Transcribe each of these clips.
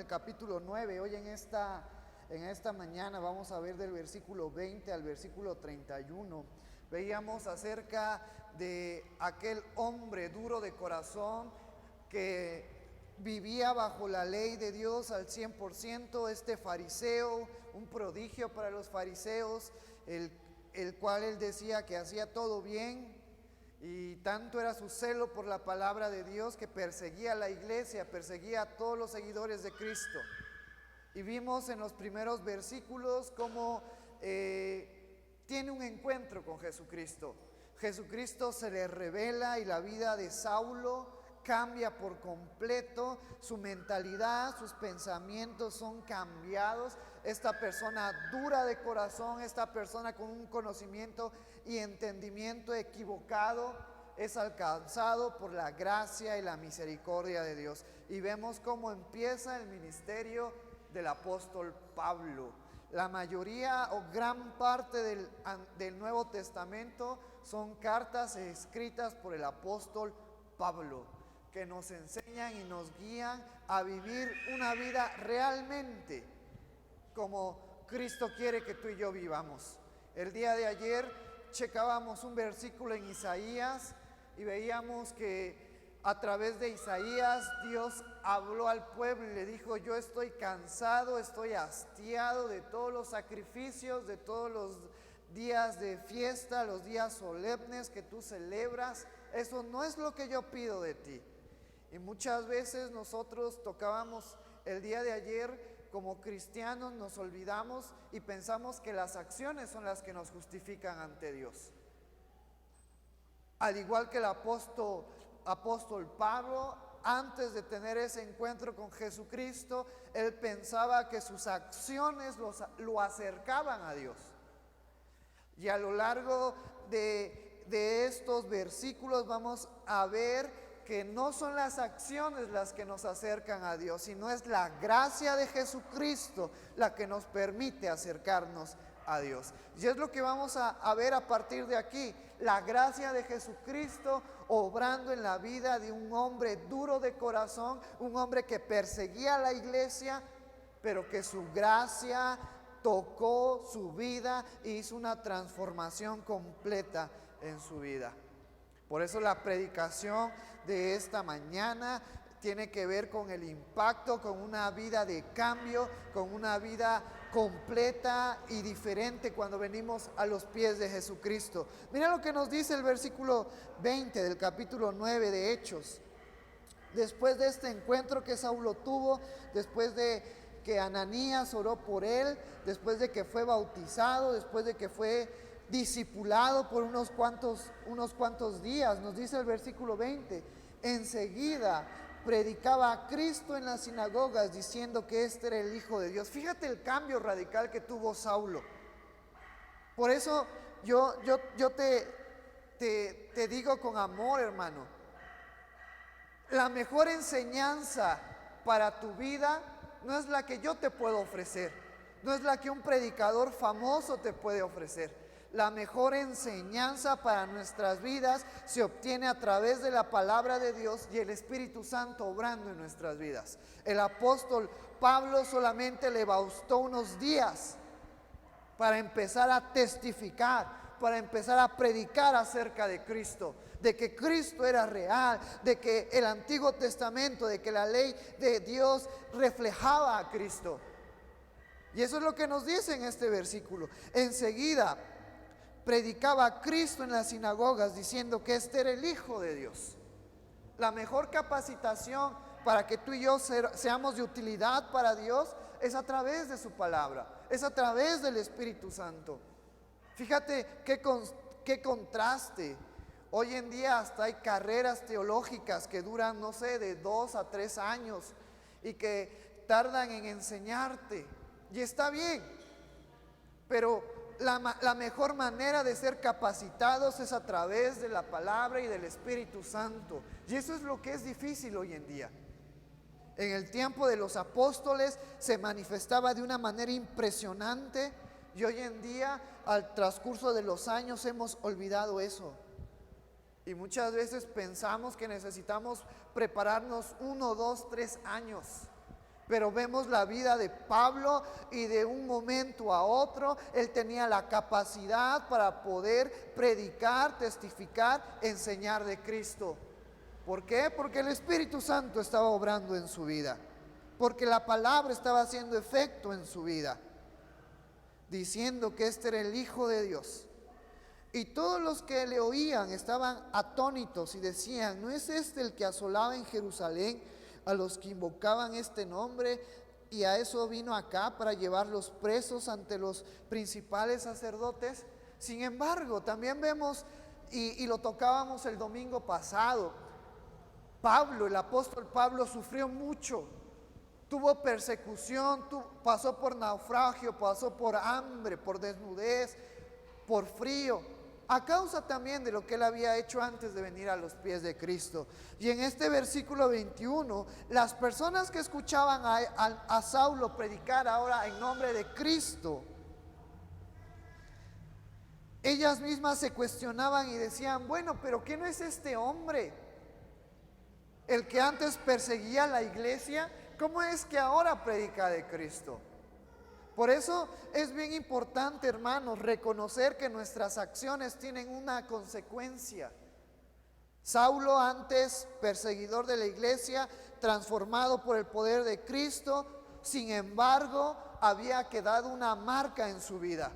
el capítulo 9. Hoy en esta mañana vamos a ver del versículo 20 al versículo 31. Veíamos acerca de aquel hombre duro de corazón que vivía bajo la ley de Dios al 100%, este fariseo, un prodigio para los fariseos, el cual él decía que hacía todo bien, y tanto era su celo por la palabra de Dios que perseguía a la iglesia, perseguía a todos los seguidores de Cristo. Y vimos en los primeros versículos cómo tiene un encuentro con Jesucristo. Jesucristo se le revela y la vida de Saulo cambia por completo, su mentalidad, sus pensamientos son cambiados. Esta persona dura de corazón, esta persona con un conocimiento y entendimiento equivocado, es alcanzado por la gracia y la misericordia de Dios. Y vemos cómo empieza el ministerio del apóstol Pablo. La mayoría o gran parte del Nuevo Testamento son cartas escritas por el apóstol Pablo, que nos enseñan y nos guían a vivir una vida realmente como Cristo quiere que tú y yo vivamos. El día de ayer checábamos un versículo en Isaías y veíamos que a través de Isaías Dios habló al pueblo y le dijo: yo estoy cansado, estoy hastiado de todos los sacrificios, de todos los días de fiesta, los días solemnes que tú celebras. Eso no es lo que yo pido de ti. Y muchas veces nosotros tocábamos el día de ayer, como cristianos nos olvidamos y pensamos que las acciones son las que nos justifican ante Dios. Al igual que el apóstol Pablo, antes de tener ese encuentro con Jesucristo, él pensaba que sus acciones lo acercaban a Dios. Y a lo largo de estos versículos vamos a ver que no son las acciones las que nos acercan a Dios, sino es la gracia de Jesucristo la que nos permite acercarnos a Dios. Y es lo que vamos a ver a partir de aquí, la gracia de Jesucristo obrando en la vida de un hombre duro de corazón, un hombre que perseguía a la iglesia, pero que su gracia tocó su vida e hizo una transformación completa en su vida. Por eso la predicación de esta mañana tiene que ver con el impacto, con una vida de cambio, con una vida completa y diferente cuando venimos a los pies de Jesucristo. Mira lo que nos dice el versículo 20 del capítulo 9 de Hechos. Después de este encuentro que Saulo tuvo, después de que Ananías oró por él, después de que fue bautizado, después de que fue discipulado por unos cuantos días, nos dice el versículo 20, enseguida predicaba a Cristo en las sinagogas diciendo que este era el Hijo de Dios. Fíjate el cambio radical que tuvo Saulo. Por eso yo te digo con amor, hermano, la mejor enseñanza para tu vida no es la que yo te puedo ofrecer, no es la que un predicador famoso te puede ofrecer. La mejor enseñanza para nuestras vidas se obtiene a través de la palabra de Dios y el Espíritu Santo obrando en nuestras vidas. El apóstol Pablo solamente le bastó unos días para empezar a testificar, para empezar a predicar acerca de Cristo, de que Cristo era real, de que el Antiguo Testamento, de que la ley de Dios reflejaba a Cristo. Y eso es lo que nos dice en este versículo. Enseguida predicaba a Cristo en las sinagogas diciendo que este era el Hijo de Dios. La mejor capacitación para que tú y yo seamos de utilidad para Dios es a través de su palabra, es a través del Espíritu Santo. Fíjate qué contraste. Hoy en día hasta hay carreras teológicas que duran, no sé, de 2 a 3 años y que tardan en enseñarte. Y está bien, pero la mejor manera de ser capacitados es a través de la palabra y del Espíritu Santo. Y eso es lo que es difícil hoy en día. En el tiempo de los apóstoles se manifestaba de una manera impresionante y hoy en día, al transcurso de los años, hemos olvidado eso. Y muchas veces pensamos que necesitamos prepararnos 1, 2, 3 años. Pero vemos la vida de Pablo y de un momento a otro él tenía la capacidad para poder predicar, testificar, enseñar de Cristo. ¿Por qué? Porque el Espíritu Santo estaba obrando en su vida. Porque la palabra estaba haciendo efecto en su vida, diciendo que este era el Hijo de Dios. Y todos los que le oían estaban atónitos y decían: ¿no es este el que asolaba en Jerusalén a los que invocaban este nombre? Y a eso vino acá, para llevarlos presos ante los principales sacerdotes. Sin embargo, también vemos, y lo tocábamos el domingo pasado, Pablo, el apóstol Pablo, sufrió mucho. Tuvo persecución, pasó por naufragio, pasó por hambre, por desnudez, por frío, a causa también de lo que él había hecho antes de venir a los pies de Cristo. Y en este versículo 21, las personas que escuchaban a Saulo predicar ahora en nombre de Cristo, ellas mismas se cuestionaban y decían: bueno, pero ¿qué no es este hombre el que antes perseguía a la iglesia? ¿Cómo es que ahora predica de Cristo? Por eso es bien importante, hermanos, reconocer que nuestras acciones tienen una consecuencia. Saulo, antes perseguidor de la iglesia, transformado por el poder de Cristo, sin embargo, había quedado una marca en su vida.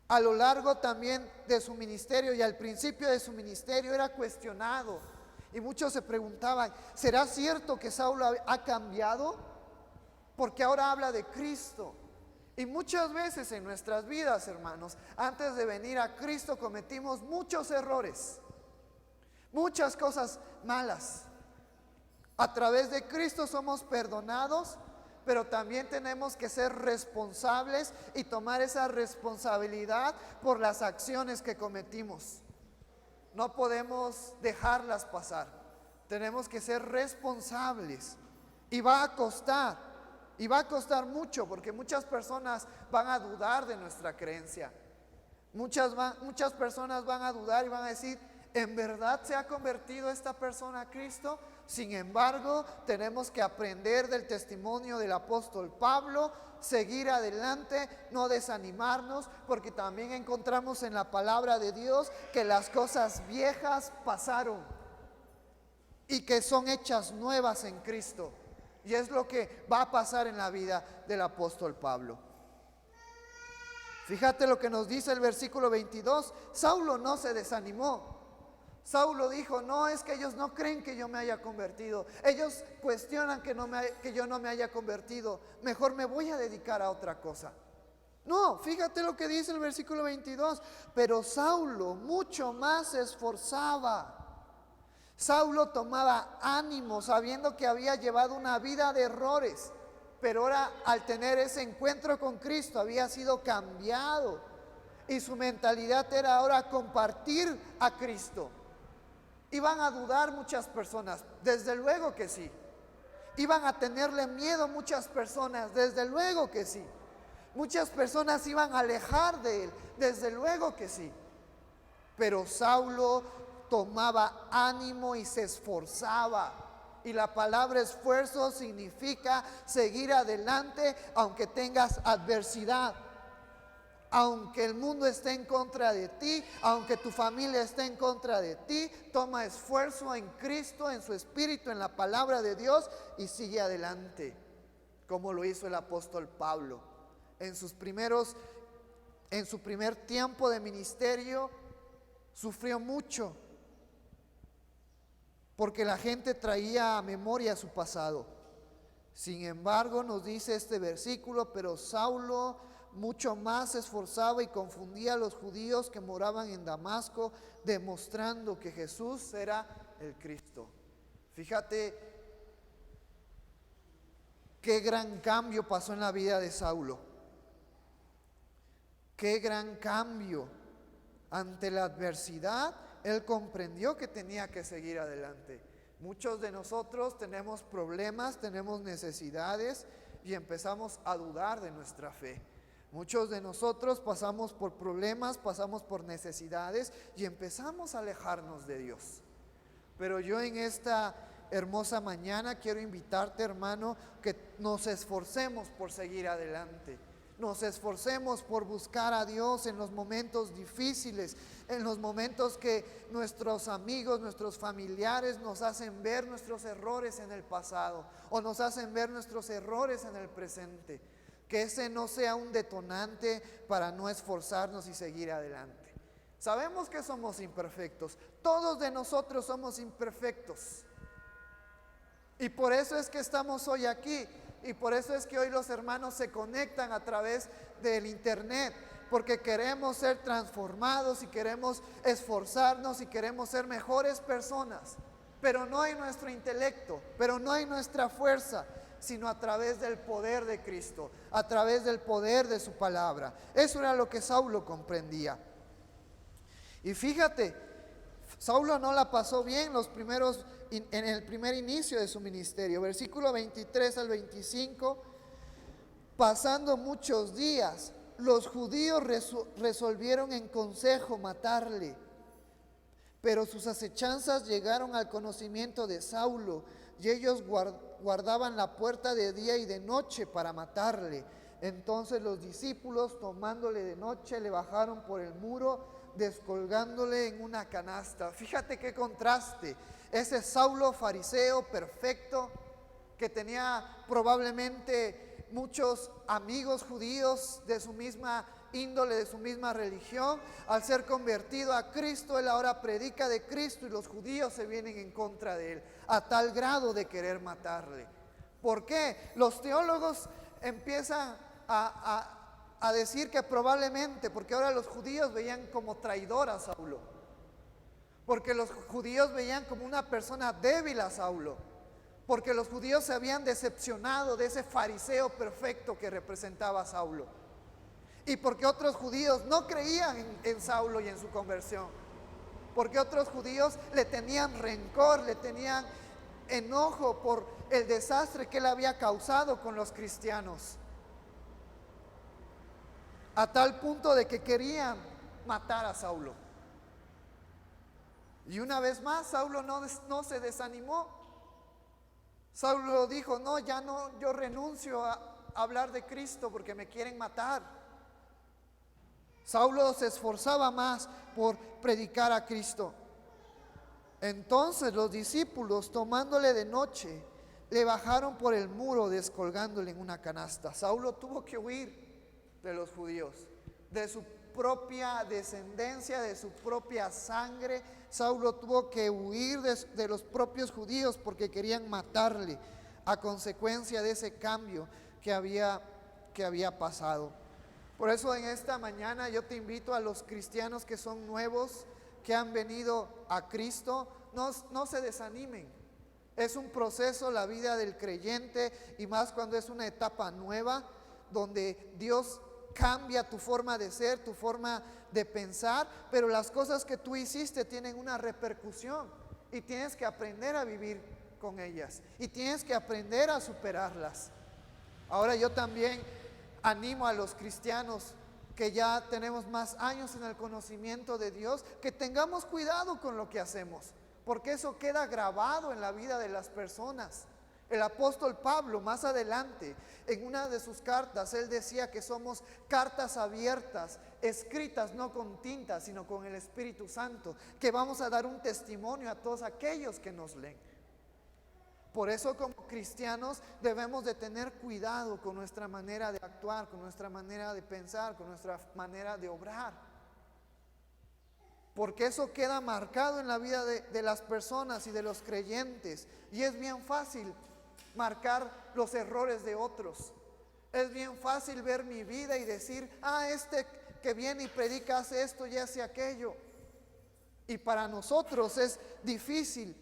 A lo largo también de su ministerio y al principio de su ministerio era cuestionado. Y muchos se preguntaban: ¿será cierto que Saulo ha cambiado? Porque ahora habla de Cristo. Y muchas veces en nuestras vidas, hermanos, antes de venir a Cristo cometimos muchos errores, muchas cosas malas. A través de Cristo somos perdonados, pero también tenemos que ser responsables y tomar esa responsabilidad por las acciones que cometimos. No podemos dejarlas pasar. Tenemos que ser responsables. Y va a costar. Y va a costar mucho, porque muchas personas van a dudar de nuestra creencia. Muchas personas van a dudar y van a decir: ¿en verdad se ha convertido esta persona a Cristo? Sin embargo, tenemos que aprender del testimonio del apóstol Pablo, seguir adelante, no desanimarnos, porque también encontramos en la palabra de Dios que las cosas viejas pasaron y que son hechas nuevas en Cristo. Y es lo que va a pasar en la vida del apóstol Pablo. Fíjate lo que nos dice el versículo 22. Saulo no se desanimó. Saulo dijo: no, es que ellos no creen que yo me haya convertido. Ellos cuestionan que yo no me haya convertido. Mejor me voy a dedicar a otra cosa. No, fíjate lo que dice el versículo 22. Pero Saulo mucho más se esforzaba. Saulo tomaba ánimo sabiendo que había llevado una vida de errores, pero ahora al tener ese encuentro con Cristo había sido cambiado y su mentalidad era ahora compartir a Cristo. Iban a dudar muchas personas, desde luego que sí. Iban a tenerle miedo muchas personas, desde luego que sí. Muchas personas iban a alejar de él, desde luego que sí. Pero Saulo tomaba ánimo y se esforzaba. Y la palabra esfuerzo significa seguir adelante aunque tengas adversidad. Aunque el mundo esté en contra de ti, aunque tu familia esté en contra de ti, toma esfuerzo en Cristo, en su Espíritu, en la palabra de Dios y sigue adelante, como lo hizo el apóstol Pablo. En su primer tiempo de ministerio sufrió mucho, porque la gente traía a memoria su pasado. Sin embargo, nos dice este versículo: pero Saulo mucho más se esforzaba y confundía a los judíos que moraban en Damasco, demostrando que Jesús era el Cristo. Fíjate qué gran cambio pasó en la vida de Saulo. Qué gran cambio. Ante la adversidad, él comprendió que tenía que seguir adelante. Muchos de nosotros tenemos problemas, tenemos necesidades y empezamos a dudar de nuestra fe. Muchos de nosotros pasamos por problemas, pasamos por necesidades y empezamos a alejarnos de Dios. Pero yo en esta hermosa mañana quiero invitarte, hermano, que nos esforcemos por seguir adelante. Nos esforcemos por buscar a Dios en los momentos difíciles, en los momentos que nuestros amigos, nuestros familiares nos hacen ver nuestros errores en el pasado o nos hacen ver nuestros errores en el presente. Que ese no sea un detonante para no esforzarnos y seguir adelante. Sabemos que somos imperfectos, todos de nosotros somos imperfectos. Y por eso es que estamos hoy aquí. Y por eso es que hoy los hermanos se conectan a través del internet, porque queremos ser transformados y queremos esforzarnos y queremos ser mejores personas, pero no en nuestro intelecto, pero no en nuestra fuerza, sino a través del poder de Cristo, a través del poder de su palabra. Eso era lo que Saulo comprendía. Y fíjate, Saulo no la pasó bien en el primer inicio de su ministerio. Versículo 23 al 25. Pasando muchos días, los judíos resolvieron en consejo matarle. Pero sus acechanzas llegaron al conocimiento de Saulo, y ellos guardaban la puerta de día y de noche para matarle. Entonces los discípulos, tomándole de noche, le bajaron por el muro, descolgándole en una canasta. Fíjate qué contraste. Ese Saulo fariseo perfecto, que tenía probablemente muchos amigos judíos de su misma índole, de su misma religión, al ser convertido a Cristo, él ahora predica de Cristo y los judíos se vienen en contra de él, a tal grado de querer matarle. ¿Por qué? Los teólogos empiezan a decir que probablemente, porque ahora los judíos veían como traidor a Saulo, porque los judíos veían como una persona débil a Saulo, porque los judíos se habían decepcionado de ese fariseo perfecto que representaba a Saulo, y porque otros judíos no creían en Saulo y en su conversión, porque otros judíos le tenían rencor, le tenían enojo por el desastre que él había causado con los cristianos, a tal punto de que querían matar a Saulo. Y una vez más, Saulo no se desanimó. Saulo dijo: no, ya no, yo renuncio a hablar de Cristo porque me quieren matar. Saulo se esforzaba más por predicar a Cristo. Entonces los discípulos, tomándole de noche, le bajaron por el muro, descolgándole en una canasta. Saulo tuvo que huir de los judíos, de su propia descendencia, de su propia sangre. Saulo tuvo que huir de los propios judíos porque querían matarle a consecuencia de ese cambio que había pasado. Por eso en esta mañana yo te invito a los cristianos que son nuevos, que han venido a Cristo, no se desanimen. Es un proceso la vida del creyente, y más cuando es una etapa nueva donde Dios cambia tu forma de ser, tu forma de pensar, pero las cosas que tú hiciste tienen una repercusión y tienes que aprender a vivir con ellas y tienes que aprender a superarlas. Ahora yo también animo a los cristianos que ya tenemos más años en el conocimiento de Dios, que tengamos cuidado con lo que hacemos, porque eso queda grabado en la vida de las personas. El apóstol Pablo, más adelante, en una de sus cartas, él decía que somos cartas abiertas, escritas no con tinta, sino con el Espíritu Santo, que vamos a dar un testimonio a todos aquellos que nos leen. Por eso, como cristianos, debemos de tener cuidado con nuestra manera de actuar, con nuestra manera de pensar, con nuestra manera de obrar, porque eso queda marcado en la vida de las personas y de los creyentes. Y es bien fácil marcar los errores de otros. Es bien fácil ver mi vida y decir: este que viene y predica hace esto y hace aquello. Y para nosotros es difícil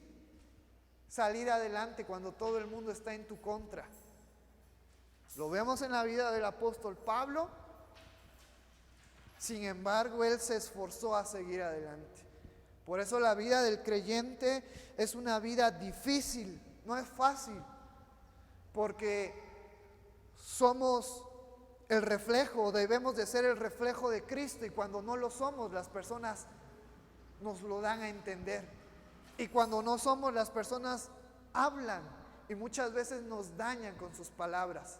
salir adelante cuando todo el mundo está en tu contra. Lo vemos en la vida del apóstol Pablo. Sin embargo, él se esforzó a seguir adelante. Por eso la vida del creyente es una vida difícil, no es fácil, porque somos el reflejo, debemos de ser el reflejo de Cristo, y cuando no lo somos, las personas nos lo dan a entender. Y cuando no somos, las personas hablan y muchas veces nos dañan con sus palabras.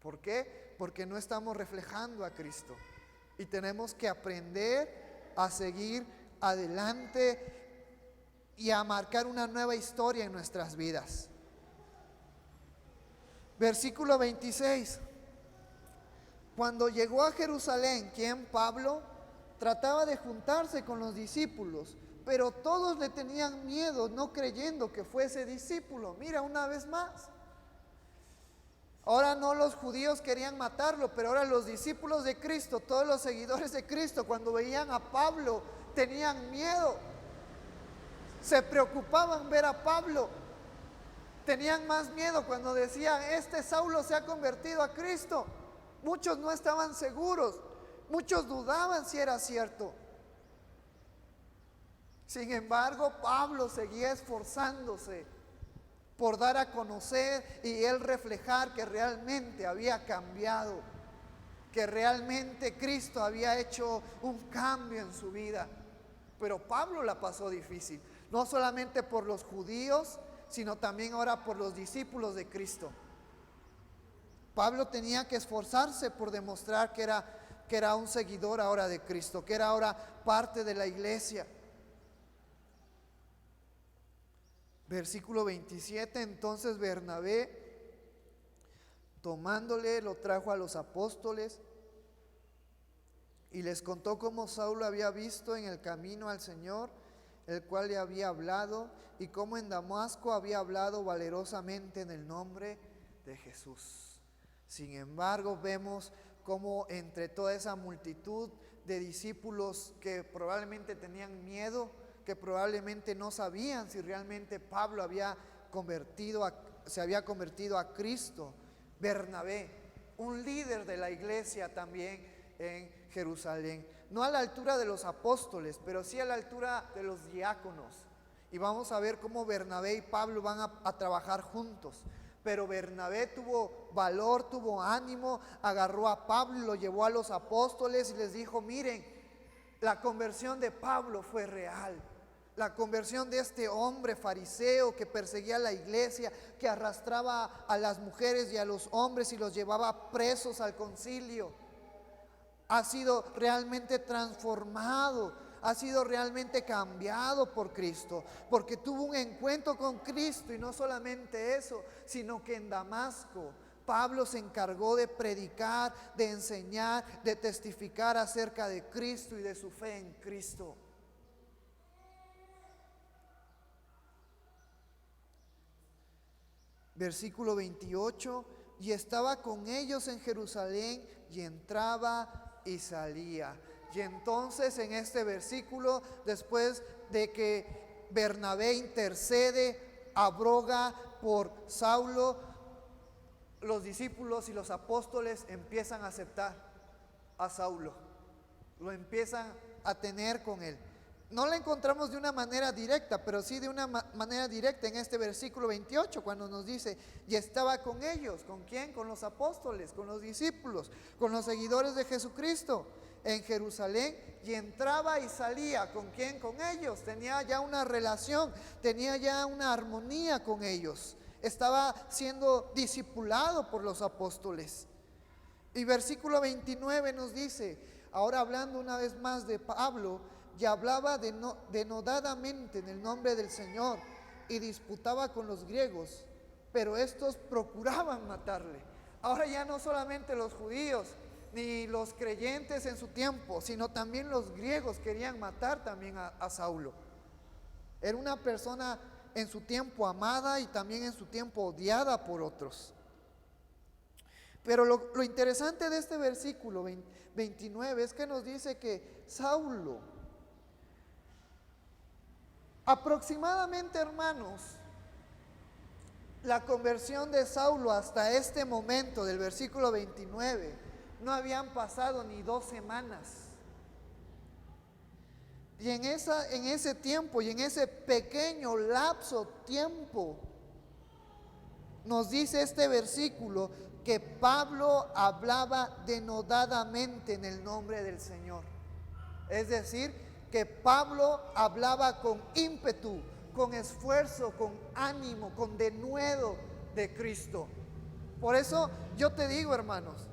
¿Por qué? Porque no estamos reflejando a Cristo y tenemos que aprender a seguir adelante y a marcar una nueva historia en nuestras vidas. Versículo 26. Cuando llegó a Jerusalén, ¿quién? Pablo trataba de juntarse con los discípulos, pero todos le tenían miedo, no creyendo que fuese discípulo. Mira, una vez más. Ahora no los judíos querían matarlo, pero ahora los discípulos de Cristo, todos los seguidores de Cristo, cuando veían a Pablo, tenían miedo. Se preocupaban ver a Pablo. Tenían más miedo cuando decían, este Saulo se ha convertido a Cristo. Muchos no estaban seguros, muchos dudaban si era cierto. Sin embargo, Pablo seguía esforzándose por dar a conocer y él reflejar que realmente había cambiado, que realmente Cristo había hecho un cambio en su vida. Pero Pablo la pasó difícil, no solamente por los judíos, sino también ahora por los discípulos de Cristo. Pablo tenía que esforzarse por demostrar que era un seguidor ahora de Cristo, que era ahora parte de la iglesia. Versículo 27, entonces Bernabé, tomándole, lo trajo a los apóstoles y les contó cómo Saulo había visto en el camino al Señor, el cual le había hablado, y cómo en Damasco había hablado valerosamente en el nombre de Jesús. Sin embargo, vemos cómo entre toda esa multitud de discípulos que probablemente tenían miedo, que probablemente no sabían si realmente Pablo se había convertido a Cristo, Bernabé, un líder de la iglesia también en Jerusalén, no a la altura de los apóstoles, pero sí a la altura de los diáconos. Y vamos a ver cómo Bernabé y Pablo van a trabajar juntos. Pero Bernabé tuvo valor, tuvo ánimo, agarró a Pablo y lo llevó a los apóstoles y les dijo, miren, la conversión de Pablo fue real. La conversión de este hombre fariseo que perseguía a la iglesia, que arrastraba a las mujeres y a los hombres y los llevaba presos al concilio, ha sido realmente transformado, ha sido realmente cambiado por Cristo, porque tuvo un encuentro con Cristo. Y no solamente eso, sino que en Damasco Pablo se encargó de predicar, de enseñar, de testificar acerca de Cristo y de su fe en Cristo. Versículo 28, y estaba con ellos en Jerusalén y entraba y salía. Y entonces en este versículo, después de que Bernabé intercede, abroga por Saulo, los discípulos y los apóstoles empiezan a aceptar a Saulo, lo empiezan a tener con él. No la encontramos de una manera directa, pero sí de una manera directa en este versículo 28, cuando nos dice, y estaba con ellos. ¿Con quién? Con los apóstoles, con los discípulos, con los seguidores de Jesucristo en Jerusalén, y entraba y salía. ¿Con quién? Con ellos. Tenía ya una relación, tenía ya una armonía con ellos. Estaba siendo discipulado por los apóstoles. Y versículo 29 nos dice, ahora hablando una vez más de Pablo, y hablaba denodadamente en el nombre del Señor y disputaba con los griegos, pero estos procuraban matarle. Ahora ya no solamente los judíos ni los creyentes en su tiempo, sino también los griegos querían matar también a Saulo. Era una persona en su tiempo amada y también en su tiempo odiada por otros. Pero lo interesante de este versículo 29 es que nos dice que Saulo, aproximadamente, hermanos, la conversión de Saulo hasta este momento del versículo 29, no habían pasado ni 2 semanas. Y en ese tiempo y en ese pequeño lapso tiempo, nos dice este versículo que Pablo hablaba denodadamente en el nombre del Señor. Es decir, que Pablo hablaba con ímpetu, con esfuerzo, con ánimo, con denuedo de Cristo. Por eso yo te digo, hermanos,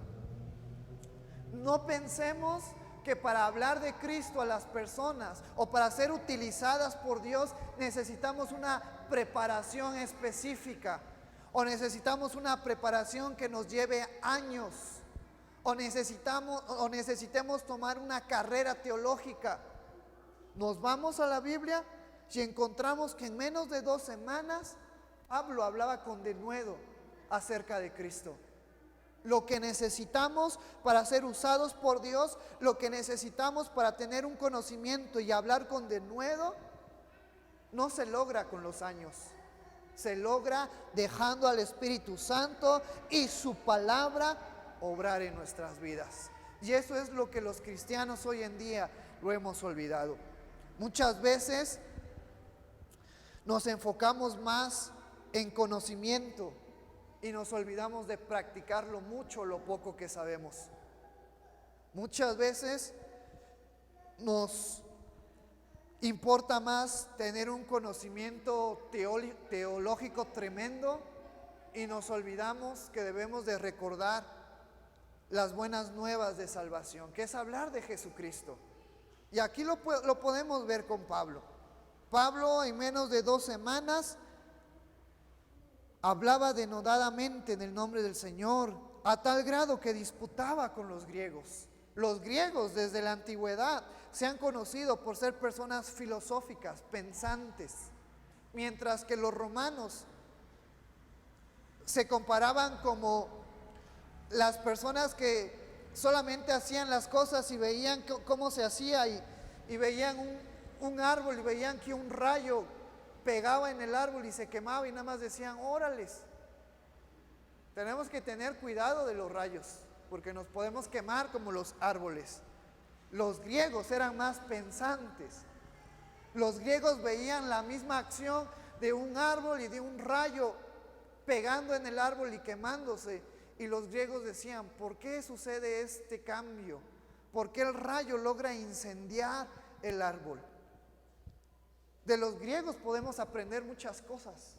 no pensemos que para hablar de Cristo a las personas o para ser utilizadas por Dios necesitamos una preparación específica, o necesitamos una preparación que nos lleve años, o necesitemos tomar una carrera teológica. Nos vamos a la Biblia y encontramos que en menos de 2 semanas Pablo hablaba con denuedo acerca de Cristo. Lo que necesitamos para ser usados por Dios, lo que necesitamos para tener un conocimiento y hablar con denuedo, no se logra con los años. Se logra dejando al Espíritu Santo y su palabra obrar en nuestras vidas. Y eso es lo que los cristianos hoy en día lo hemos olvidado. Muchas veces nos enfocamos más en conocimiento y nos olvidamos de practicar lo mucho o lo poco que sabemos. Muchas veces nos importa más tener un conocimiento teológico tremendo y nos olvidamos que debemos de recordar las buenas nuevas de salvación, que es hablar de Jesucristo. Y aquí lo podemos ver con Pablo. Pablo en menos de 2 semanas hablaba denodadamente en el nombre del Señor, a tal grado que disputaba con los griegos. Los griegos desde la antigüedad se han conocido por ser personas filosóficas, pensantes, mientras que los romanos se comparaban como las personas que solamente hacían las cosas y veían cómo se hacía y veían un árbol y veían que un rayo pegaba en el árbol y se quemaba y nada más decían, órales. Tenemos que tener cuidado de los rayos porque nos podemos quemar como los árboles. Los griegos eran más pensantes. Los griegos veían la misma acción de un árbol y de un rayo pegando en el árbol y quemándose. Y los griegos decían, ¿por qué sucede este cambio? ¿Por qué el rayo logra incendiar el árbol? De los griegos podemos aprender muchas cosas.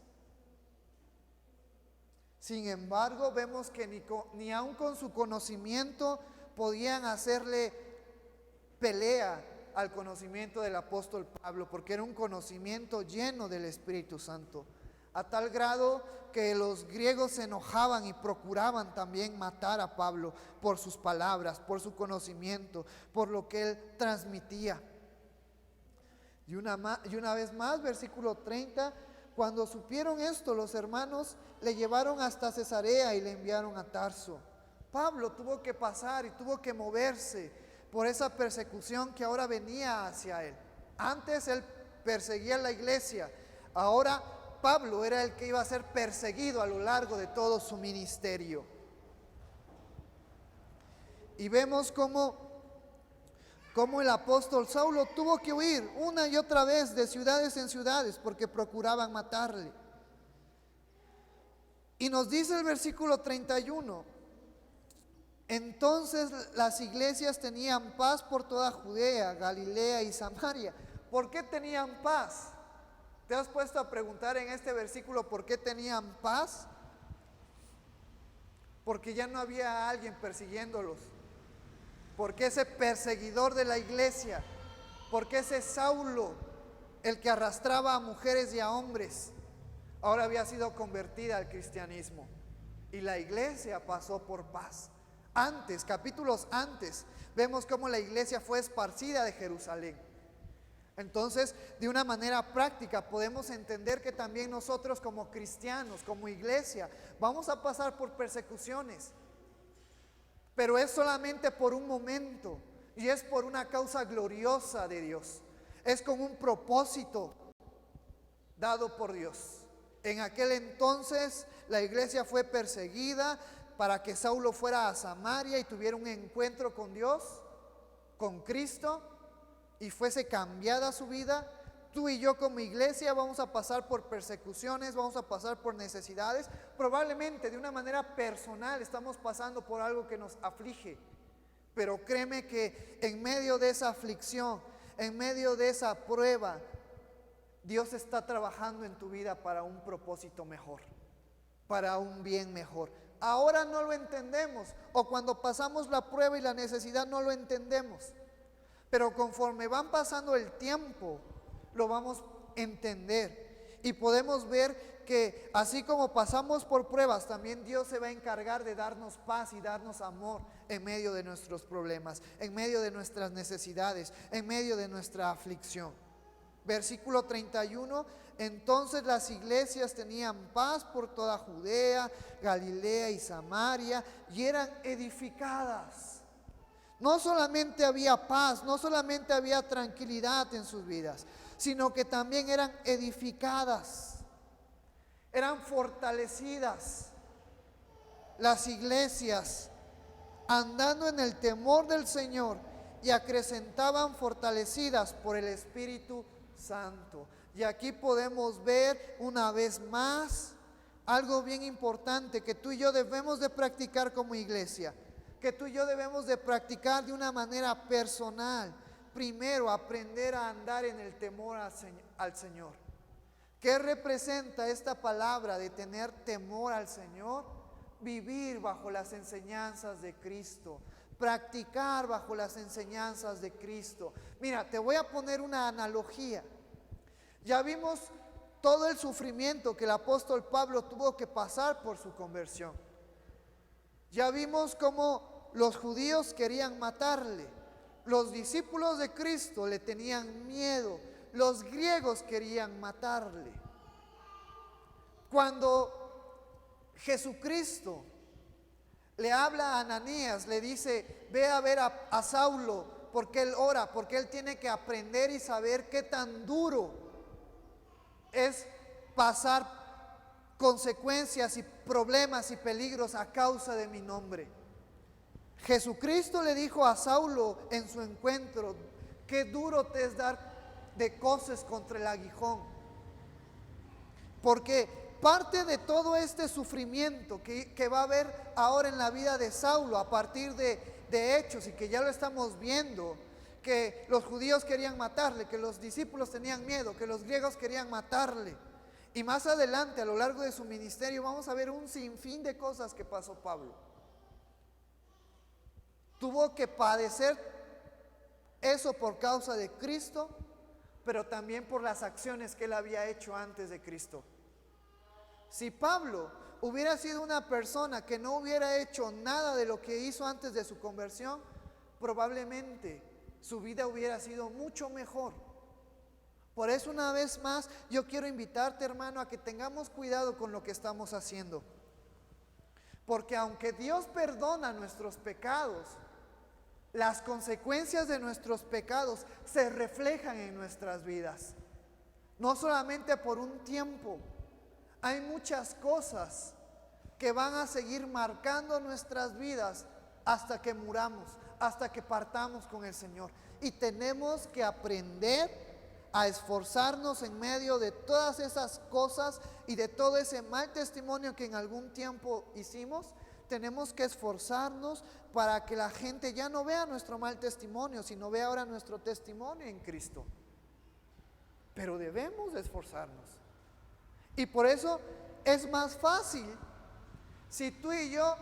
Sin embargo, vemos que ni aun con su conocimiento podían hacerle pelea al conocimiento del apóstol Pablo, porque era un conocimiento lleno del Espíritu Santo, a tal grado que los griegos se enojaban y procuraban también matar a Pablo por sus palabras, por su conocimiento, por lo que él transmitía. Y una vez más, versículo 30, cuando supieron esto, los hermanos le llevaron hasta Cesarea y le enviaron a Tarso. Pablo tuvo que pasar y tuvo que moverse por esa persecución que ahora venía hacia él. Antes él perseguía a la iglesia, ahora Pablo era el que iba a ser perseguido a lo largo de todo su ministerio. Y vemos cómo el apóstol Saulo tuvo que huir una y otra vez de ciudades en ciudades porque procuraban matarle. Y nos dice el versículo 31, entonces las iglesias tenían paz por toda Judea, Galilea y Samaria. ¿Por qué tenían paz? ¿Te has puesto a preguntar en este versículo por qué tenían paz? Porque ya no había alguien persiguiéndolos. Porque ese perseguidor de la iglesia, porque ese Saulo, el que arrastraba a mujeres y a hombres, ahora había sido convertida al cristianismo. Y la iglesia pasó por paz. Antes, capítulos antes, vemos cómo la iglesia fue esparcida de Jerusalén. Entonces, de una manera práctica podemos entender que también nosotros como cristianos, como iglesia, vamos a pasar por persecuciones. Pero es solamente por un momento y es por una causa gloriosa de Dios. Es con un propósito dado por Dios. En aquel entonces la iglesia fue perseguida para que Saulo fuera a Samaria y tuviera un encuentro con Dios, con Cristo, y fuese cambiada su vida. Tú y yo como iglesia vamos a pasar por persecuciones, vamos a pasar por necesidades. Probablemente de una manera personal estamos pasando por algo que nos aflige. Pero créeme que en medio de esa aflicción, en medio de esa prueba, Dios está trabajando en tu vida para un propósito mejor, para un bien mejor. Ahora no lo entendemos, o cuando pasamos la prueba y la necesidad no lo entendemos, pero conforme van pasando el tiempo, lo vamos a entender y podemos ver que así como pasamos por pruebas, también Dios se va a encargar de darnos paz y darnos amor en medio de nuestros problemas, en medio de nuestras necesidades, en medio de nuestra aflicción. Versículo 31, entonces las iglesias tenían paz por toda Judea, Galilea y Samaria y eran edificadas. No solamente había paz, no solamente había tranquilidad en sus vidas, sino que también eran edificadas, eran fortalecidas. Las iglesias andando en el temor del Señor y acrecentaban fortalecidas por el Espíritu Santo. Y aquí podemos ver una vez más algo bien importante que tú y yo debemos de practicar como iglesia, que tú y yo debemos de practicar de una manera personal. Primero, aprender a andar en el temor al Señor. ¿Qué representa esta palabra de tener temor al Señor? Vivir bajo las enseñanzas de Cristo, practicar bajo las enseñanzas de Cristo. Mira, te voy a poner una analogía. Ya vimos todo el sufrimiento que el apóstol Pablo tuvo que pasar por su conversión. Ya vimos cómo los judíos querían matarle, los discípulos de Cristo le tenían miedo, los griegos querían matarle. Cuando Jesucristo le habla a Ananías, le dice, ve a ver a Saulo, porque él ora, porque él tiene que aprender y saber qué tan duro es pasar consecuencias y problemas y peligros a causa de mi nombre. Jesucristo le dijo a Saulo en su encuentro, qué duro te es dar de coces contra el aguijón, porque parte de todo este sufrimiento que va a haber ahora en la vida de Saulo a partir de hechos y que ya lo estamos viendo, que los judíos querían matarle, que los discípulos tenían miedo, que los griegos querían matarle. Y más adelante, a lo largo de su ministerio, vamos a ver un sinfín de cosas que pasó Pablo. Tuvo que padecer eso por causa de Cristo, pero también por las acciones que él había hecho antes de Cristo. Si Pablo hubiera sido una persona que no hubiera hecho nada de lo que hizo antes de su conversión, probablemente su vida hubiera sido mucho mejor. Por eso, una vez más, yo quiero invitarte, hermano, a que tengamos cuidado con lo que estamos haciendo. Porque aunque Dios perdona nuestros pecados, las consecuencias de nuestros pecados se reflejan en nuestras vidas. No solamente por un tiempo. Hay muchas cosas que van a seguir marcando nuestras vidas hasta que muramos, hasta que partamos con el Señor. Y tenemos que aprender a esforzarnos en medio de todas esas cosas y de todo ese mal testimonio que en algún tiempo hicimos. Tenemos que esforzarnos para que la gente ya no vea nuestro mal testimonio, sino vea ahora nuestro testimonio en Cristo. Pero debemos de esforzarnos. Y por eso es más fácil, si tú y yo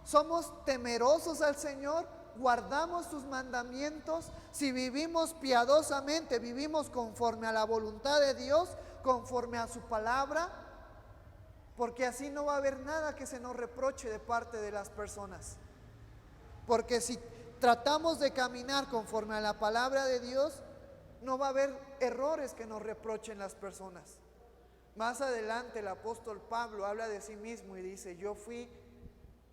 somos temerosos al Señor, guardamos sus mandamientos, si vivimos piadosamente, vivimos conforme a la voluntad de Dios, conforme a su palabra, porque así no va a haber nada que se nos reproche de parte de las personas. Porque si tratamos de caminar conforme a la palabra de Dios, no va a haber errores que nos reprochen las personas. Más adelante el apóstol Pablo habla de sí mismo y dice, yo fui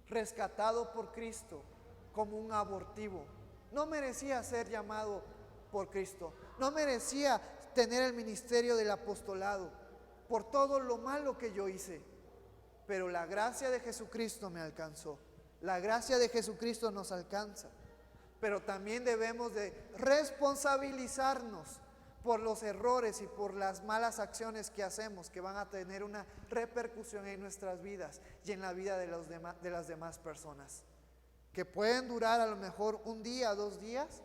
rescatado por Cristo como un abortivo. No merecía ser llamado por Cristo, no merecía tener el ministerio del apostolado por todo lo malo que yo hice, pero la gracia de Jesucristo me alcanzó. La gracia de Jesucristo nos alcanza, pero también debemos de responsabilizarnos por los errores y por las malas acciones que hacemos, que van a tener una repercusión en nuestras vidas y en la vida de las demás personas, que pueden durar a lo mejor un día, 2 días,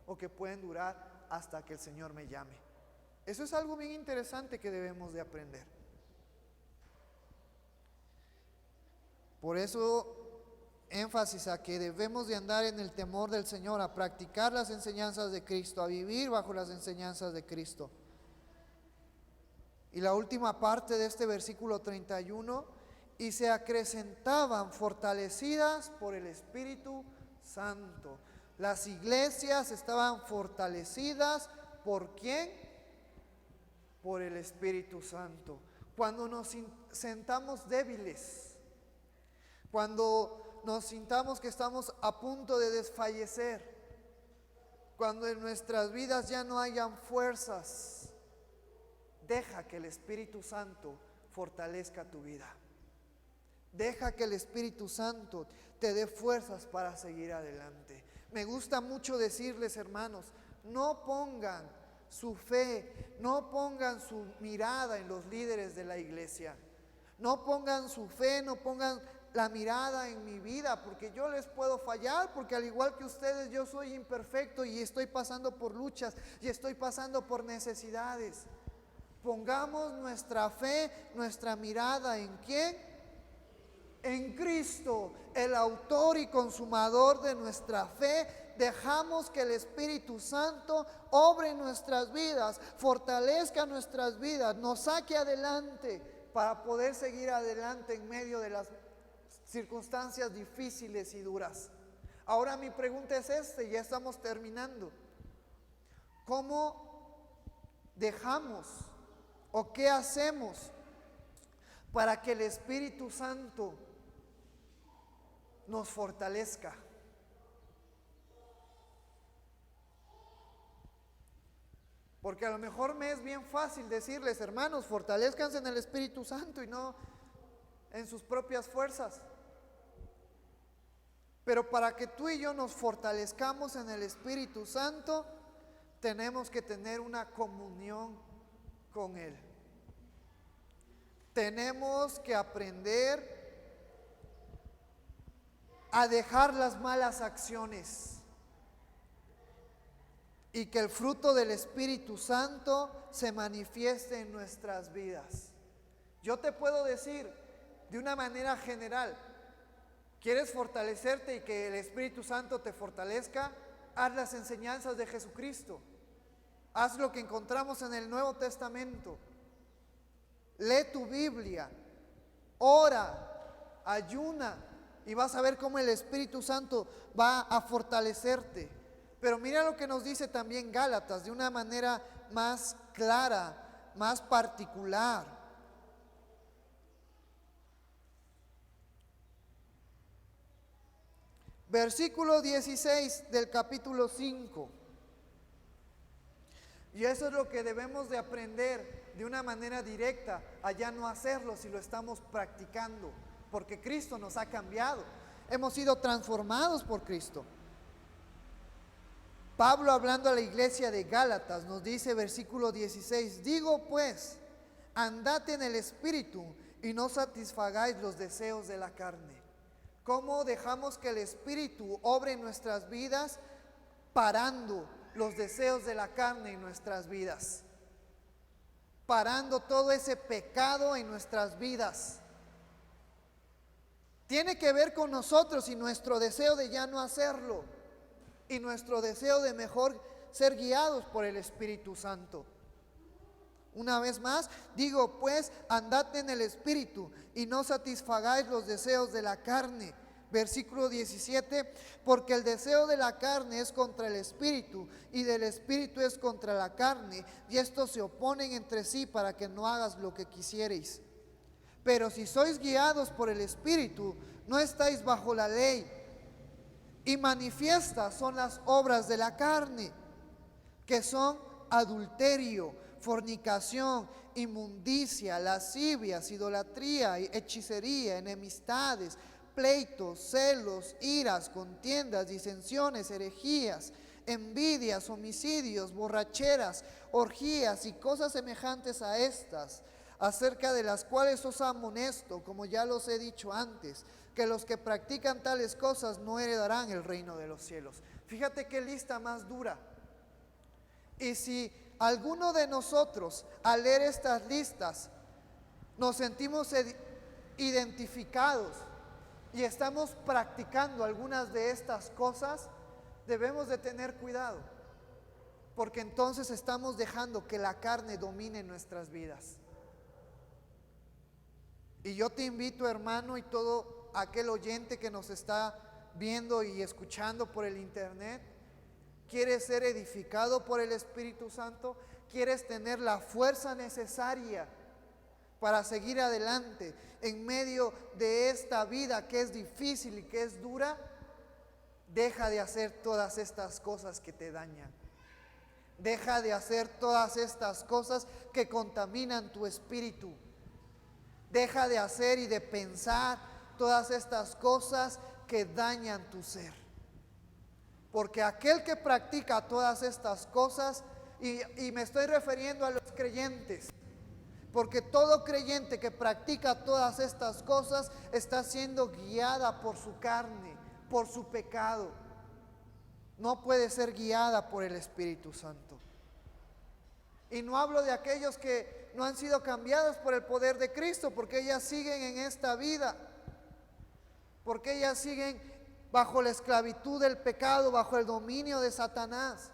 o que pueden durar hasta que el Señor me llame. Eso es algo bien interesante que debemos de aprender. Por eso, énfasis a que debemos de andar en el temor del Señor, a practicar las enseñanzas de Cristo, a vivir bajo las enseñanzas de Cristo. Y la última parte de este versículo 31, y se acrecentaban fortalecidas por el Espíritu Santo. Las iglesias estaban fortalecidas, ¿por quién? Por el Espíritu Santo. Cuando nos sentamos débiles, cuando nos sintamos que estamos a punto de desfallecer, cuando en nuestras vidas ya no hayan fuerzas, deja que el Espíritu Santo fortalezca tu vida. Deja que el Espíritu Santo te dé fuerzas para seguir adelante. Me gusta mucho decirles, hermanos, no pongan su fe, no pongan su mirada en los líderes de la iglesia. No pongan su fe, no pongan la mirada en mi vida, porque yo les puedo fallar, porque al igual que ustedes yo soy imperfecto y estoy pasando por luchas y estoy pasando por necesidades. Pongamos nuestra fe, nuestra mirada ¿en quién? En Cristo, el autor y consumador de nuestra fe. Dejamos que el Espíritu Santo obre en nuestras vidas, fortalezca nuestras vidas, nos saque adelante para poder seguir adelante en medio de las circunstancias difíciles y duras. Ahora mi pregunta es ya estamos terminando. ¿Cómo dejamos o qué hacemos para que el Espíritu Santo nos fortalezca? Porque a lo mejor me es bien fácil decirles, hermanos, fortalezcanse en el Espíritu Santo y no en sus propias fuerzas. Pero para que tú y yo nos fortalezcamos en el Espíritu Santo, tenemos que tener una comunión con Él. Tenemos que aprender a dejar las malas acciones y que el fruto del Espíritu Santo se manifieste en nuestras vidas. Yo te puedo decir de una manera general, ¿quieres fortalecerte y que el Espíritu Santo te fortalezca? Haz las enseñanzas de Jesucristo. Haz lo que encontramos en el Nuevo Testamento. Lee tu Biblia, ora, ayuna y vas a ver cómo el Espíritu Santo va a fortalecerte. Pero mira lo que nos dice también Gálatas de una manera más clara, más particular. Versículo 16 del capítulo 5. Y eso es lo que debemos de aprender de una manera directa, a ya no hacerlo si lo estamos practicando, porque Cristo nos ha cambiado, hemos sido transformados por Cristo. Pablo, hablando a la iglesia de Gálatas, nos dice versículo 16, digo pues, andad en el Espíritu y no satisfagáis los deseos de la carne. ¿Cómo dejamos que el Espíritu obre en nuestras vidas? Parando los deseos de la carne en nuestras vidas, parando todo ese pecado en nuestras vidas. Tiene que ver con nosotros y nuestro deseo de ya no hacerlo, y nuestro deseo de mejor ser guiados por el Espíritu Santo. Una vez más, digo pues, andad en el Espíritu y no satisfagáis los deseos de la carne. Versículo 17, porque el deseo de la carne es contra el Espíritu y del Espíritu es contra la carne, y estos se oponen entre sí para que no hagas lo que quisierais. Pero si sois guiados por el Espíritu, no estáis bajo la ley. Y manifiestas son las obras de la carne, que son adulterio, fornicación, inmundicia, lascivias, idolatría, hechicería, enemistades, pleitos, celos, iras, contiendas, disensiones, herejías, envidias, homicidios, borracheras, orgías y cosas semejantes a estas, acerca de las cuales os amonesto, como ya los he dicho antes, que los que practican tales cosas no heredarán el reino de los cielos. Fíjate qué lista más dura. Y si alguno de nosotros al leer estas listas nos sentimos identificados y estamos practicando algunas de estas cosas, debemos de tener cuidado, porque entonces estamos dejando que la carne domine nuestras vidas. Y yo te invito, hermano, y todo aquel oyente que nos está viendo y escuchando por el internet, ¿quieres ser edificado por el Espíritu Santo? ¿Quieres tener la fuerza necesaria para seguir adelante en medio de esta vida que es difícil y que es dura? Deja de hacer todas estas cosas que te dañan. Deja de hacer todas estas cosas que contaminan tu espíritu. Deja de hacer y de pensar todas estas cosas que dañan tu ser. Porque aquel que practica todas estas cosas, y me estoy refiriendo a los creyentes, porque todo creyente que practica todas estas cosas está siendo guiada por su carne, por su pecado. No puede ser guiada por el Espíritu Santo. Y no hablo de aquellos que no han sido cambiados por el poder de Cristo, porque ellas siguen en esta vida, porque ellas siguen bajo la esclavitud del pecado, bajo el dominio de Satanás.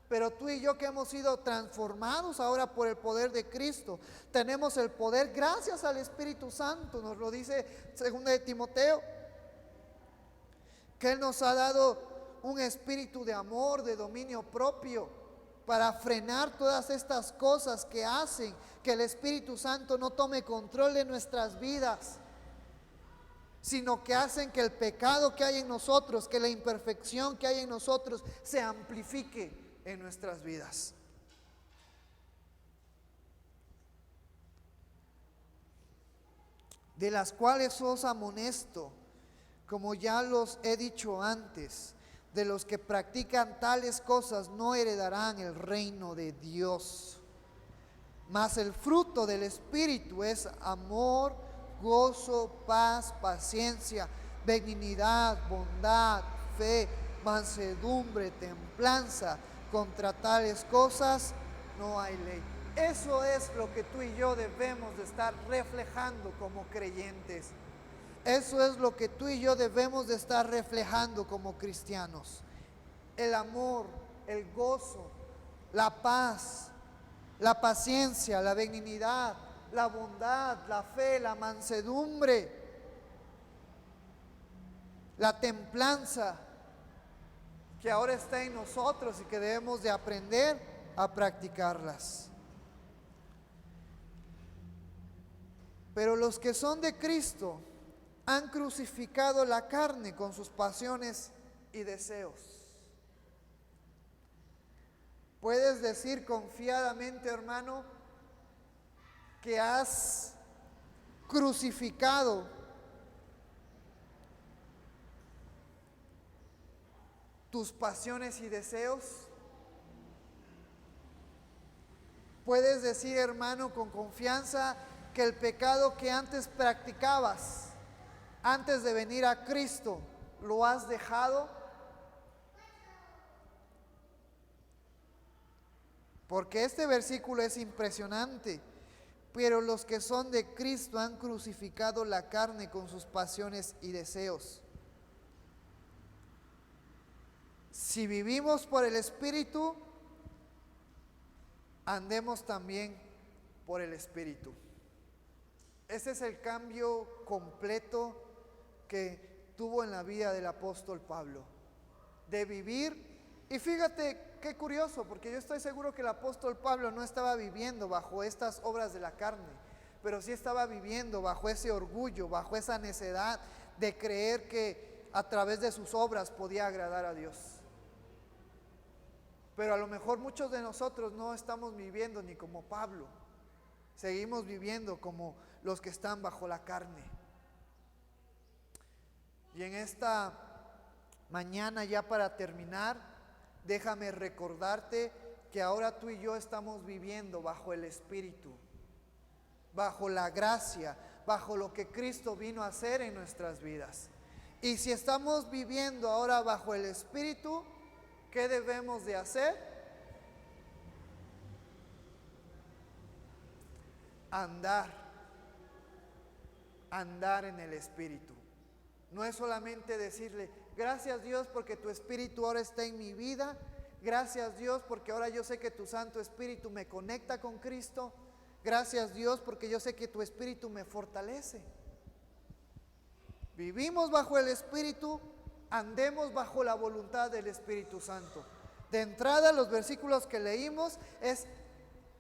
Pero tú y yo, que hemos sido transformados ahora por el poder de Cristo, tenemos el poder gracias al Espíritu Santo. Nos lo dice 2 de Timoteo, que Él nos ha dado un espíritu de amor, de dominio propio, para frenar todas estas cosas que hacen que el Espíritu Santo no tome control de nuestras vidas, sino que hacen que el pecado que hay en nosotros, que la imperfección que hay en nosotros se amplifique en nuestras vidas. De las cuales os amonesto, como ya los he dicho antes, de los que practican tales cosas no heredarán el reino de Dios. Mas el fruto del Espíritu es amor, gozo, paz, paciencia, benignidad, bondad, fe, mansedumbre, templanza. Contra tales cosas no hay ley. Eso es lo que tú y yo debemos de estar reflejando como creyentes. Eso es lo que tú y yo debemos de estar reflejando como cristianos. El amor, el gozo, la paz, la paciencia, la benignidad, la bondad, la fe, la mansedumbre, la templanza, que ahora está en nosotros y que debemos de aprender a practicarlas. Pero los que son de Cristo han crucificado la carne con sus pasiones y deseos. Puedes decir confiadamente, hermano, que has crucificado tus pasiones y deseos. Puedes decir, hermano, con confianza, que el pecado que antes practicabas, antes de venir a Cristo, lo has dejado. Porque este versículo es impresionante. Pero los que son de Cristo han crucificado la carne con sus pasiones y deseos. Si vivimos por el Espíritu, andemos también por el Espíritu. Ese es el cambio completo que tuvo en la vida del apóstol Pablo, de vivir. Y fíjate qué curioso, porque yo estoy seguro que el apóstol Pablo no estaba viviendo bajo estas obras de la carne, pero sí estaba viviendo bajo ese orgullo, bajo esa necedad de creer que a través de sus obras podía agradar a Dios. Pero a lo mejor muchos de nosotros no estamos viviendo ni como Pablo, seguimos viviendo como los que están bajo la carne. Y en esta mañana, ya para terminar, déjame recordarte que ahora tú y yo estamos viviendo bajo el Espíritu, bajo la gracia, bajo lo que Cristo vino a hacer en nuestras vidas. Y si estamos viviendo ahora bajo el Espíritu, ¿qué debemos de hacer? andar en el Espíritu. No es solamente decirle, gracias Dios porque tu Espíritu ahora está en mi vida. Gracias Dios porque ahora yo sé que tu Santo Espíritu me conecta con Cristo. Gracias Dios porque yo sé que tu Espíritu me fortalece. Vivimos bajo el Espíritu, andemos bajo la voluntad del Espíritu Santo. De entrada, los versículos que leímos es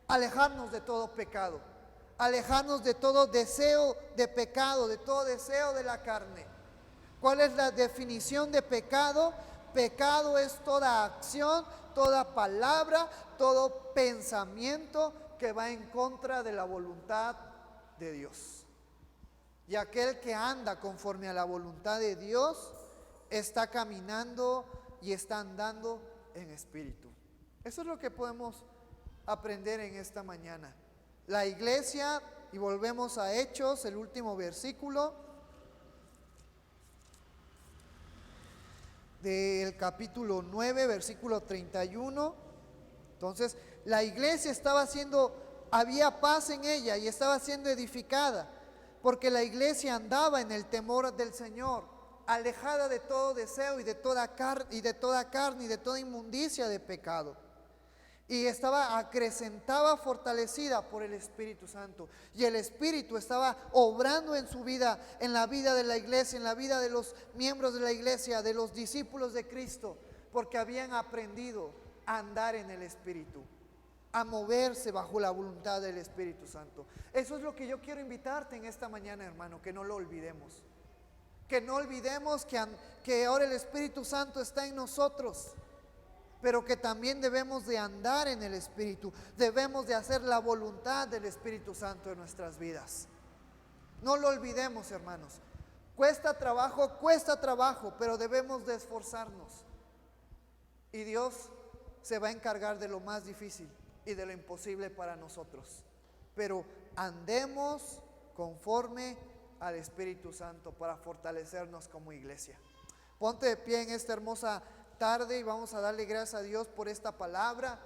alejarnos de todo pecado, alejarnos de todo deseo de pecado, de todo deseo de la carne. ¿Cuál es la definición de pecado? Pecado es toda acción, toda palabra, todo pensamiento que va en contra de la voluntad de Dios. Y aquel que anda conforme a la voluntad de Dios está caminando y está andando en espíritu. Eso es lo que podemos aprender en esta mañana. La iglesia, y volvemos a Hechos, el último versículo del capítulo 9, versículo 31. Entonces, la iglesia había paz en ella y estaba siendo edificada, porque la iglesia andaba en el temor del Señor, alejada de todo deseo y de toda carne y de toda inmundicia de pecado. Y acrecentaba, fortalecida por el Espíritu Santo. Y el Espíritu estaba obrando en su vida, en la vida de la iglesia, en la vida de los miembros de la iglesia, de los discípulos de Cristo, porque habían aprendido a andar en el Espíritu, a moverse bajo la voluntad del Espíritu Santo. Eso es lo que yo quiero invitarte en esta mañana, hermano, que no lo olvidemos. Que no olvidemos que ahora el Espíritu Santo está en nosotros, pero que también debemos de andar en el Espíritu, debemos de hacer la voluntad del Espíritu Santo en nuestras vidas. No lo olvidemos, hermanos. Cuesta trabajo, pero debemos de esforzarnos. Y Dios se va a encargar de lo más difícil y de lo imposible para nosotros. Pero andemos conforme al Espíritu Santo para fortalecernos como iglesia. Ponte de pie en esta hermosa tarde y vamos a darle gracias a Dios por esta palabra.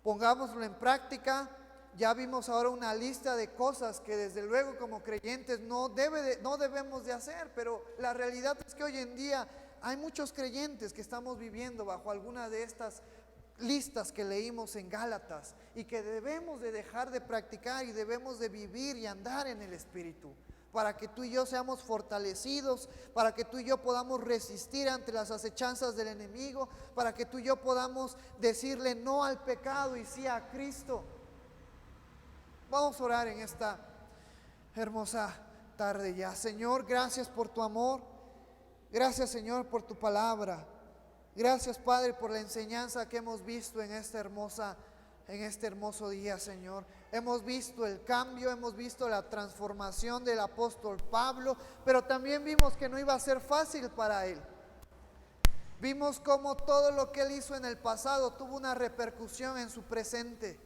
Pongámoslo en práctica. Ya vimos ahora una lista de cosas que desde luego como creyentes no debemos de hacer, pero la realidad es que hoy en día hay muchos creyentes que estamos viviendo bajo alguna de estas listas que leímos en Gálatas y que debemos de dejar de practicar y debemos de vivir y andar en el Espíritu, para que tú y yo seamos fortalecidos, para que tú y yo podamos resistir ante las acechanzas del enemigo, para que tú y yo podamos decirle no al pecado y sí a Cristo. Vamos a orar en esta hermosa tarde ya. Señor, gracias por tu amor, gracias Señor por tu palabra, gracias Padre por la enseñanza que hemos visto en este hermoso día, Señor. Hemos visto el cambio, hemos visto la transformación del apóstol Pablo, pero también vimos que no iba a ser fácil para él. Vimos cómo todo lo que él hizo en el pasado tuvo una repercusión en su presente.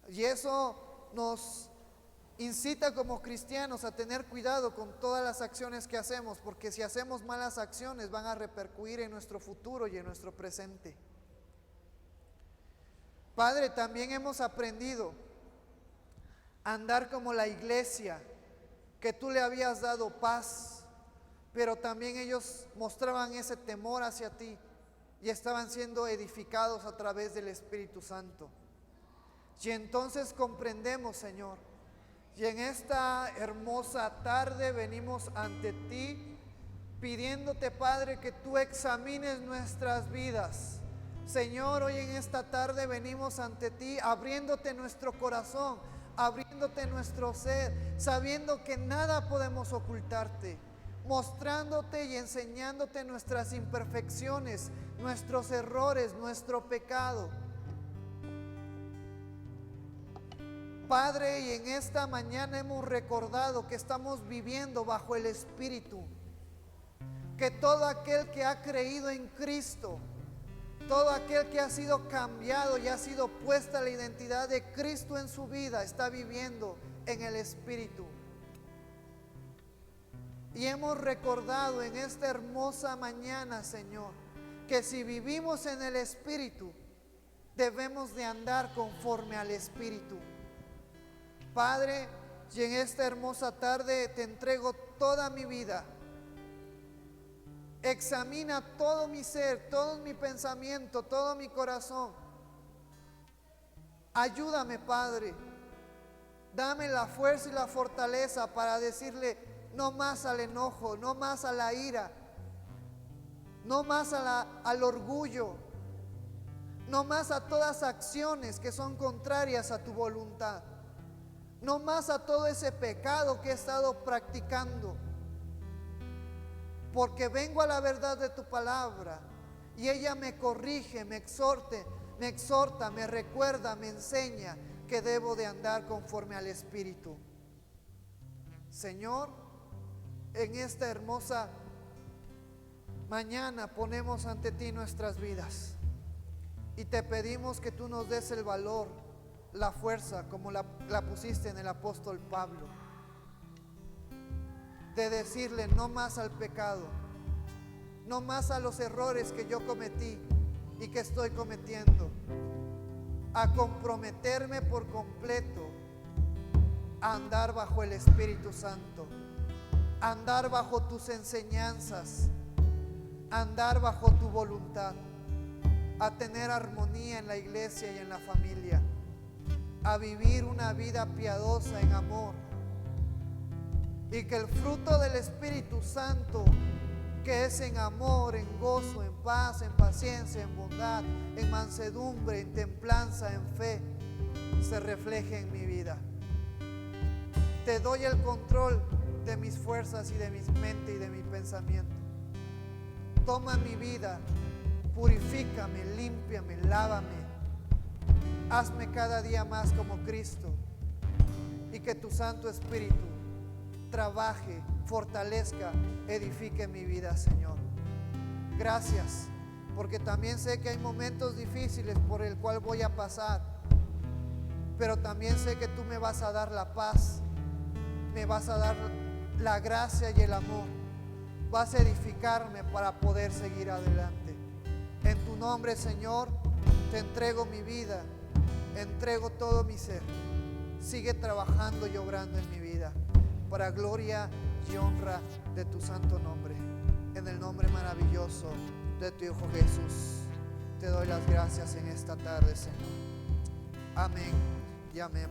Y eso nos incita como cristianos a tener cuidado con todas las acciones que hacemos, porque si hacemos malas acciones van a repercutir en nuestro futuro y en nuestro presente. Padre, también hemos aprendido a andar como la iglesia, que tú le habías dado paz, pero también ellos mostraban ese temor hacia ti y estaban siendo edificados a través del Espíritu Santo. Y entonces comprendemos, Señor, y en esta hermosa tarde venimos ante ti pidiéndote, Padre, que tú examines nuestras vidas. Señor, hoy en esta tarde venimos ante ti abriéndote nuestro corazón, abriéndote nuestro ser, sabiendo que nada podemos ocultarte, mostrándote y enseñándote nuestras imperfecciones, nuestros errores, nuestro pecado. Padre, y en esta mañana hemos recordado que estamos viviendo bajo el Espíritu, que todo aquel que ha creído en Cristo, todo aquel que ha sido cambiado y ha sido puesta la identidad de Cristo en su vida, está viviendo en el Espíritu. Y hemos recordado en esta hermosa mañana, Señor, que si vivimos en el Espíritu, debemos de andar conforme al Espíritu. Padre, y en esta hermosa tarde te entrego toda mi vida. Examina todo mi ser, todo mi pensamiento, todo mi corazón. Ayúdame, Padre. Dame la fuerza y la fortaleza para decirle no más al enojo, no más a la ira, no más al orgullo, no más a todas acciones que son contrarias a tu voluntad, no más a todo ese pecado que he estado practicando, porque vengo a la verdad de tu palabra y ella me corrige, me exhorta, me recuerda, me enseña que debo de andar conforme al Espíritu. Señor, en esta hermosa mañana ponemos ante ti nuestras vidas y te pedimos que tú nos des el valor, la fuerza, como la pusiste en el apóstol Pablo, de decirle no más al pecado, no más a los errores que yo cometí y que estoy cometiendo, a comprometerme por completo a andar bajo el Espíritu Santo, a andar bajo tus enseñanzas, a andar bajo tu voluntad, a tener armonía en la iglesia y en la familia, a vivir una vida piadosa en amor, y que el fruto del Espíritu Santo, que es en amor, en gozo, en paz, en paciencia, en bondad, en mansedumbre, en templanza, en fe, se refleje en mi vida. Te doy el control de mis fuerzas y de mi mente y de mi pensamiento. Toma mi vida, purifícame, límpiame, lávame. Hazme cada día más como Cristo, y que tu Santo Espíritu trabaje, fortalezca, edifique mi vida, Señor. Gracias, porque también sé que hay momentos difíciles por el cual voy a pasar, pero también sé que tú me vas a dar la paz, me vas a dar la gracia y el amor, vas a edificarme para poder seguir adelante. En tu nombre, Señor, te entrego mi vida, entrego todo mi ser. Sigue trabajando y obrando en mi vida, para gloria y honra de tu santo nombre. En el nombre maravilloso de tu Hijo Jesús, te doy las gracias en esta tarde, Señor. Amén y amén.